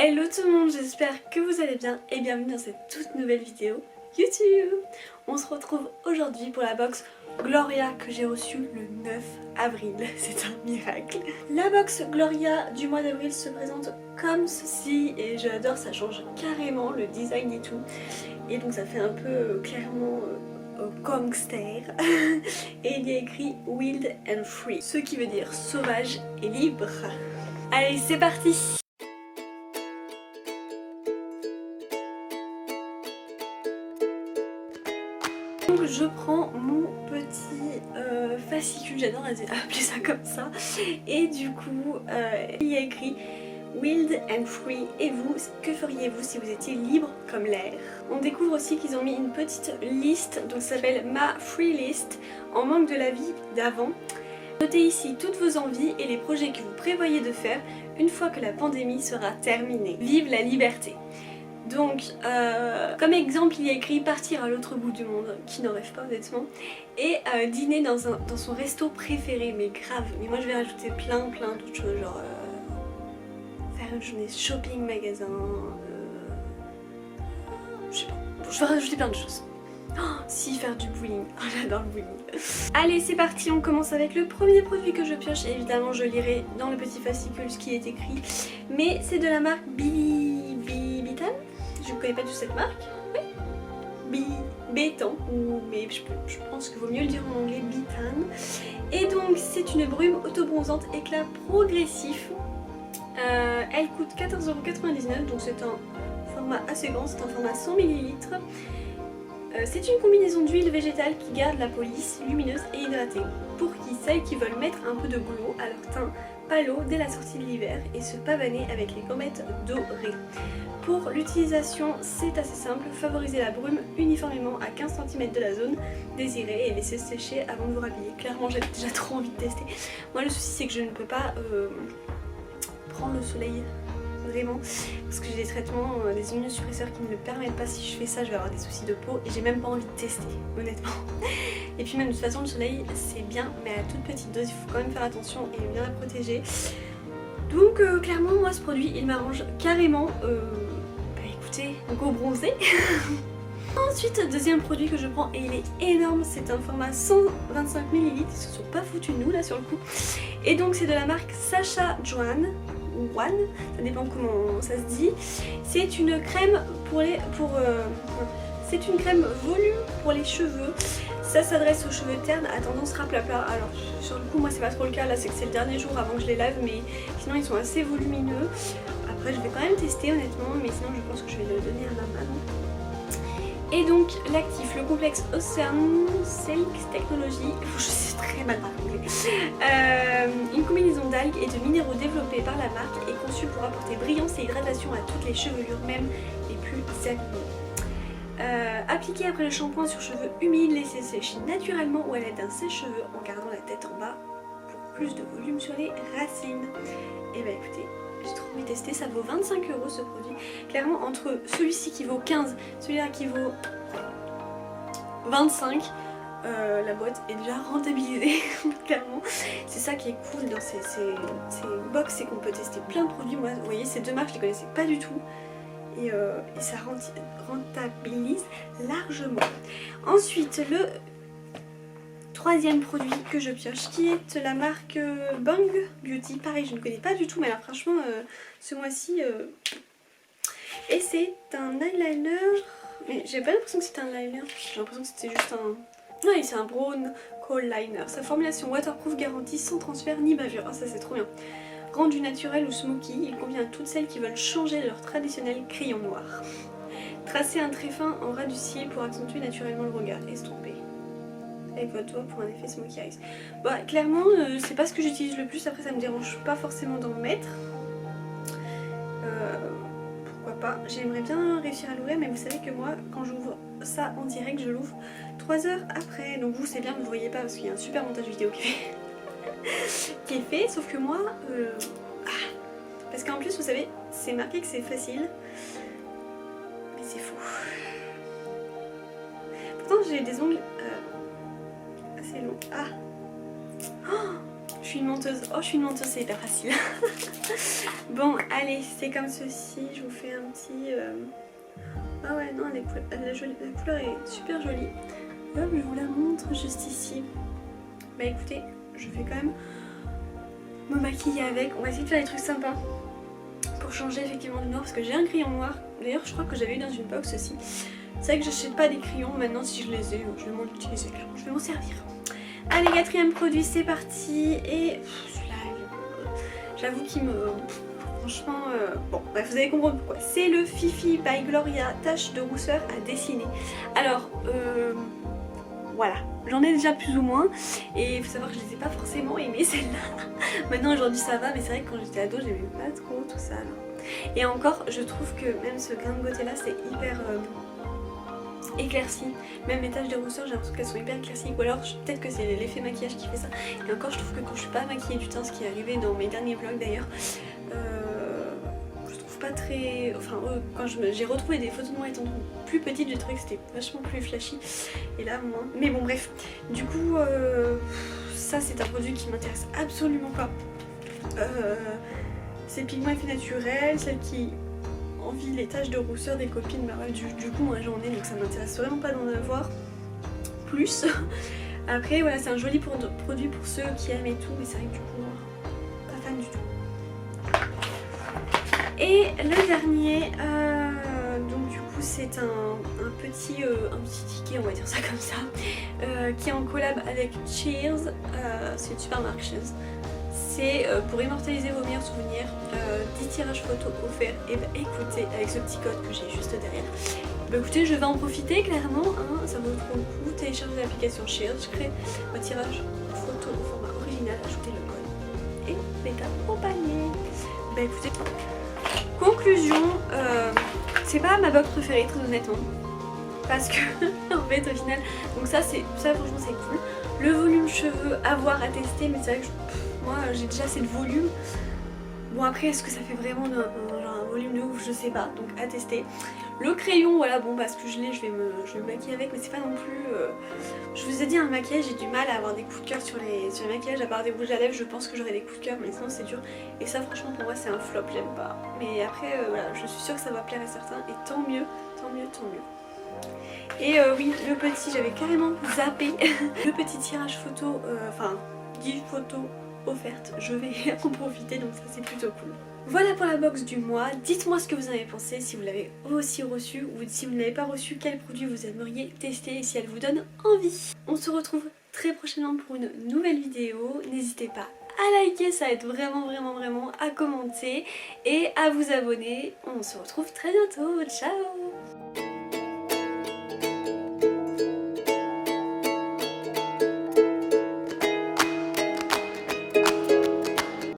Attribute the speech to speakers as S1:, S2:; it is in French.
S1: Hello tout le monde, j'espère que vous allez bien et bienvenue dans cette toute nouvelle vidéo YouTube. On se retrouve aujourd'hui pour la box Gloria que j'ai reçue le 9 avril, c'est un miracle. La box Gloria du mois d'avril se présente comme ceci et j'adore, ça change carrément le design et tout. Et donc ça fait un peu clairement gangster. Et il y a écrit Wild and Free, ce qui veut dire sauvage et libre. Allez, c'est parti! Donc je prends mon petit fascicule, j'adore appeler ça comme ça, et du coup il y a écrit Wild and Free, et vous, que feriez-vous si vous étiez libre comme l'air? On découvre aussi qu'ils ont mis une petite liste, donc ça s'appelle ma free list, en manque de la vie d'avant. Notez ici toutes vos envies et les projets que vous prévoyez de faire une fois que la pandémie sera terminée. Vive la liberté! Donc, comme exemple, il y a écrit partir à l'autre bout du monde, qui n'en rêve pas honnêtement, et dîner dans son resto préféré, mais grave. Mais moi je vais rajouter plein d'autres choses, genre faire une journée shopping, magasin, je sais pas, je vais rajouter plein de choses. Oh, si, faire du bowling, oh, j'adore le bowling. Allez, c'est parti, on commence avec le premier produit que je pioche, et évidemment je lirai dans le petit fascicule ce qui est écrit, mais c'est de la marque Bitan. Je ne connais pas du tout cette marque. Oui. Bétan, mais je pense qu'il vaut mieux le dire en anglais, Bitan. Et donc c'est une brume auto-bronzante éclat progressif. Elle coûte 14,99 €, donc c'est un format assez grand, c'est un format 100 ml. C'est une combinaison d'huile végétale qui garde la police lumineuse et hydratée. Pour celles qui veulent mettre un peu de glow à leur teint pâle dès la sortie de l'hiver et se pavaner avec les gommettes dorées. Pour l'utilisation, c'est assez simple, favorisez la brume uniformément à 15 cm de la zone désirée et laissez sécher avant de vous rhabiller. Clairement, j'ai déjà trop envie de tester. Moi, le souci, c'est que je ne peux pas prendre le soleil, vraiment, parce que j'ai des traitements, des immunosuppresseurs qui ne le permettent pas. Si je fais ça, je vais avoir des soucis de peau et j'ai même pas envie de tester, honnêtement. Et puis même de toute façon, le soleil, c'est bien, mais à toute petite dose, il faut quand même faire attention et bien la protéger. Donc clairement, moi, ce produit, il m'arrange carrément. Écoutez, go bronzer. Ensuite, deuxième produit que je prends, et il est énorme, c'est un format 125 ml, ils se sont pas foutus de nous là sur le coup. Et donc c'est de la marque Sacha Joanne, ou One, ça dépend comment ça se dit. C'est une crème c'est une crème volume pour les cheveux. Ça s'adresse aux cheveux ternes à tendance raplapla. Alors sur le coup moi c'est pas trop le cas, là c'est que c'est le dernier jour avant que je les lave, mais sinon ils sont assez volumineux. Après je vais quand même tester honnêtement, mais sinon je pense que je vais le donner à ma maman. Et donc l'actif, le complexe Ocean Silk Technology, je sais très mal parler, une combinaison d'algues et de minéraux développés par la marque est conçue pour apporter brillance et hydratation à toutes les chevelures, même les plus abîmées. Appliqué après le shampoing sur cheveux humides, laissez sécher naturellement ou à l'aide d'un sèche-cheveux en gardant la tête en bas pour plus de volume sur les racines. Et bah écoutez, j'ai trop envie de tester, ça vaut 25 € ce produit. Clairement entre celui-ci qui vaut 15, celui-là qui vaut 25, la boîte est déjà rentabilisée. Clairement, c'est ça qui est cool dans ces box, c'est qu'on peut tester plein de produits. Moi, vous voyez, ces deux marques, je les connaissais pas du tout. Et ça rentabilise largement. Ensuite, le troisième produit que je pioche, qui est la marque Bang Beauty. Pareil, je ne connais pas du tout, mais alors franchement, ce mois-ci... Et c'est un eyeliner... Mais j'ai pas l'impression que c'était un eyeliner, j'ai l'impression que c'était juste un... Non, c'est un brown kohl liner. Sa formulation waterproof garantie sans transfert ni bavure. Ah, ça c'est trop bien. Rendu naturel ou smoky, il convient à toutes celles qui veulent changer leur traditionnel crayon noir. Tracez un trait fin en ras du cil pour accentuer naturellement le regard. Estompé avec votre doigt pour un effet smoky eyes. Bah clairement c'est pas ce que j'utilise le plus, après ça me dérange pas forcément d'en mettre. Pourquoi pas, j'aimerais bien réussir à l'ouvrir, mais vous savez que moi quand j'ouvre ça en direct, je l'ouvre 3 heures après. Donc vous c'est bien, vous ne voyez pas parce qu'il y a un super montage vidéo qui est fait, sauf que moi parce qu'en plus vous savez c'est marqué que c'est facile, mais c'est faux. Pourtant j'ai des ongles assez long. Ah, oh, je Je suis une menteuse. Oh, je suis une menteuse, c'est hyper facile. Bon, allez, c'est comme ceci. Je vous fais un petit... Ah ouais, non, la couleur est super jolie. Hop, je vous la montre juste ici. Bah écoutez, je vais quand même me maquiller avec. On va essayer de faire des trucs sympas pour changer effectivement du noir parce que j'ai un crayon noir. D'ailleurs, je crois que j'avais eu dans une box aussi. C'est vrai que j'achète pas des crayons. Maintenant, si je les ai, je vais m'en utiliser. Je vais m'en servir. Allez, quatrième produit, c'est parti. Et celui-là, j'avoue qu'il me... Franchement, bon, bref, vous allez comprendre pourquoi. C'est le Fifi by Gloria Tache de rousseur à dessiner. Alors, voilà, j'en ai déjà plus ou moins. Et il faut savoir que je les ai pas forcément aimées celles-là. Maintenant, aujourd'hui, ça va, mais c'est vrai que quand j'étais ado, j'aimais pas trop tout ça. Là. Et encore, je trouve que même ce grain de beauté-là, c'est hyper... éclaircies, même les taches de rousseur j'ai l'impression qu'elles sont hyper éclaircies ou alors peut-être que c'est l'effet maquillage qui fait ça et encore je trouve que quand je suis pas maquillée du teint, ce qui est arrivé dans mes derniers vlogs d'ailleurs, je trouve pas très... Enfin quand j'ai retrouvé des photos de moi étant plus petite, j'ai trouvé que c'était vachement plus flashy et là moins, mais bon bref, du coup ça c'est un produit qui m'intéresse absolument pas. C'est pigment effet naturel, celle qui envie les taches de rousseur des copines, bah ouais, du coup moi j'en ai donc ça m'intéresse vraiment pas d'en avoir plus. Après voilà, c'est un joli produit pour ceux qui aiment et tout, mais c'est vrai que du coup pas fan du tout. Et le dernier, donc du coup c'est un petit ticket, on va dire ça comme ça, qui est en collab avec Cheers, c'est une super marque Cheers. C'est pour immortaliser vos meilleurs souvenirs, 10 tirages photos offerts. Et bah écoutez, avec ce petit code que j'ai juste derrière, bah écoutez, je vais en profiter clairement, hein, ça vaut trop le coup. Téléchargez l'application Cheers, je crée un tirage photo au format original, ajoutez le code et mettez au panier. Bah écoutez, conclusion, c'est pas ma box préférée très honnêtement. Parce que en fait au final, donc ça franchement c'est cool. Le volume cheveux à voir, à tester, mais c'est vrai que moi j'ai déjà assez de volume. Bon après est-ce que ça fait vraiment un volume de ouf, je sais pas, donc à tester. Le crayon, voilà, bon parce que je l'ai, je vais me maquiller avec, mais c'est pas non plus... Je vous ai dit, un maquillage, j'ai du mal à avoir des coups de cœur sur les maquillages, à part des rouges à lèvres, je pense que j'aurai des coups de cœur, mais sinon c'est dur. Et ça franchement pour moi c'est un flop, j'aime pas. Mais après voilà, je suis sûre que ça va plaire à certains, et tant mieux, tant mieux, tant mieux. Et oui, le petit, j'avais carrément zappé, le petit tirage photo, enfin 10 photos offertes, je vais en profiter, donc ça c'est plutôt cool. Voilà pour la box du mois, dites-moi ce que vous en avez pensé, si vous l'avez aussi reçu ou si vous ne l'avez pas reçu, quel produit vous aimeriez tester et si elle vous donne envie. On se retrouve très prochainement pour une nouvelle vidéo, n'hésitez pas à liker, ça aide vraiment, à commenter et à vous abonner. On se retrouve très bientôt, ciao.